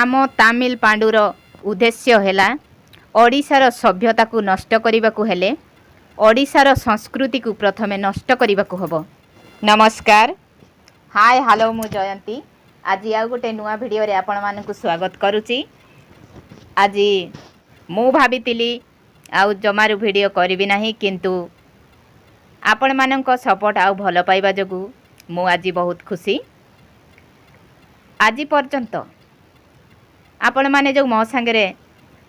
आम तामिल पांडुर उद्देश्य है ओडिशार सभ्यता को नष्ट करने को हेले ओडिशार संस्कृति को प्रथमे नष्ट करने को हबो। नमस्कार, हाय हेलो मु जयंती। आज आउ गोटे नुआ वीडियो रे आपण मानकु स्वागत करुची। आज मु भाबितिली आउ जमारू वीडियो करिवि नाही, किंतु आपण मानक सपोर्ट आउ भल पाइबा जोगु मु आज बहुत खुशी। आज पर्यंत आपण माने जो मो संगे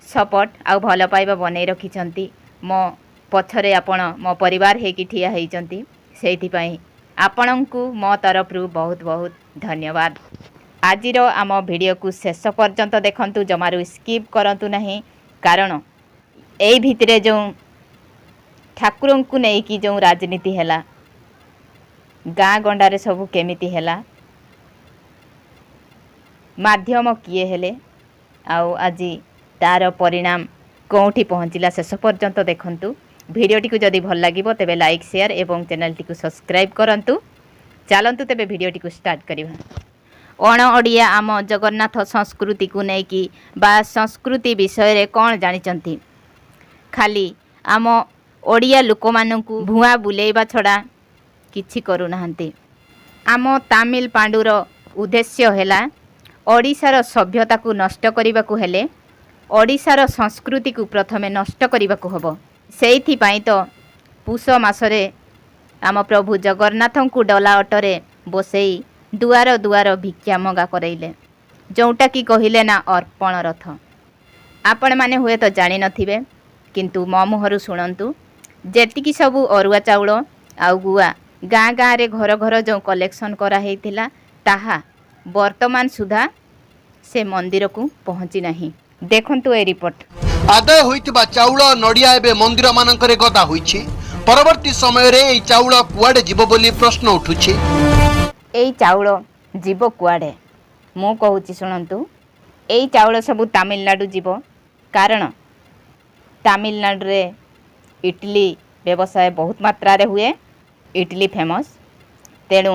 सपोर्ट आउ भल पाइबा बनै रखिछंती, मो पछरे आपण मो परिवार हेकि ठिया हेइचंती, सेइथिपई आपणंकु मो तरफरु बहुत बहुत धन्यवाद। आजिर आम वीडियो को शेष पर्यंत देखंतु, जमारू स्किप करंतु नहीं, कारण एई भितरे जो ठाकुरन को नहीं कि जो राजनीति हैला, गाँ गंडारे सबू केमिति हैला, माध्यम किए हेले, आउ आज तार परिणाम कौटी पहुँचला, शेष पर्यंत देखंतु। वीडियोटी को जदि भल लागिबो तेबे लाइक शेयर एवं चैनल टी को सब्सक्राइब करंतु। चलंतु तेबे वीडियोटी को स्टार्ट करिबा। अण ओडिया आम जगन्नाथ संस्कृति को नहीं कि बा संस्कृति विषय रे कौन जानिचंती? खाली आम ओडिया लोक मानकु भुआ बुलेइबा छड़ा किछि करू नाहंती। आम तामिल पांडुर उद्देश्य हैला ओडिशार सभ्यता को नष्ट करने को हेले ओडिशार संस्कृति को प्रथमे नष्ट करने को हबो। सेइथिपई तो पुष मासरे आम प्रभु जगन्नाथ को डला अटरे बसई दुआर दुआर भिक्षा मगा करैले, जोटा कि कहिले ना अर्पण रथ। आपण माने हुए तो जानि नथिबे, किंतु मो मुहरु शुणंतु। जेतिकी सबु अरुआ चाउल आउ गुआ गाँ गाँ रे घर घर जो कलेक्शन करा हेइथिला, ताहा वर्तमान सुधा से मंदिर को पहुँची नहीं। देखंतु ए रिपोर्ट। आदाय होइतिबा चाउल नडिया एबे मंदिर मानकरे गदा होइछि। परवर्ती समय रे एई चाउल कुआडे जीव बोली प्रश्न उठुछि। एई चाउल जीव कुआडे मु कहूछि सुनंतु। एई चाउल सबु तमिलनाडु जीव, कारण तमिलनाडु रे इडली व्यवसाय बहुत मात्रा रे हुए, इडली फेमस। तेणु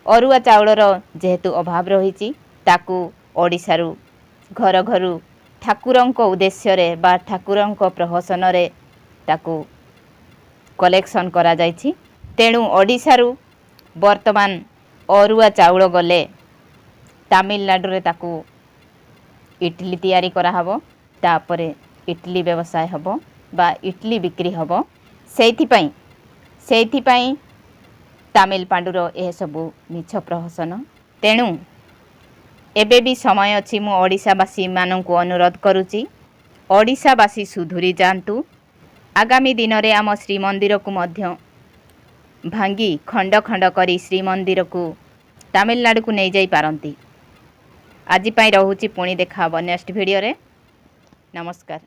अरुआ चाउलर जेहेतु अभाव रही, ताकू ओडिशारू घर घरू ठाकुरंक उद्देश्य रे बा ठाकुरंक प्रहसन रे ताकू कलेक्शन करा जाइछि। तेणु ओडिशारू वर्तमान अरुआ चाउल गले तमिलनाडु रे ताकू इडली तैयारी करा हबो, तापरे इडली व्यवसाय हबो बा इडली बिक्री हबो। सेइथिपई तामिल पांडुर यह सबू मिछ प्रहसन। तेणु एबे भी समय अछि, मु ओडिशावासी माननकु अनुरोध करुछि, ओडिशावासी सुधुरी जांतु। आगामी दिन रे आम श्रीमंदिर को मध्य भांगी खंड खंड करी श्रीमंदिर को तमिलनाडु को नहीं जाई पारंती। आज पई रहुछि, पुणी देखा नेक्स्ट वीडियो रे। नमस्कार।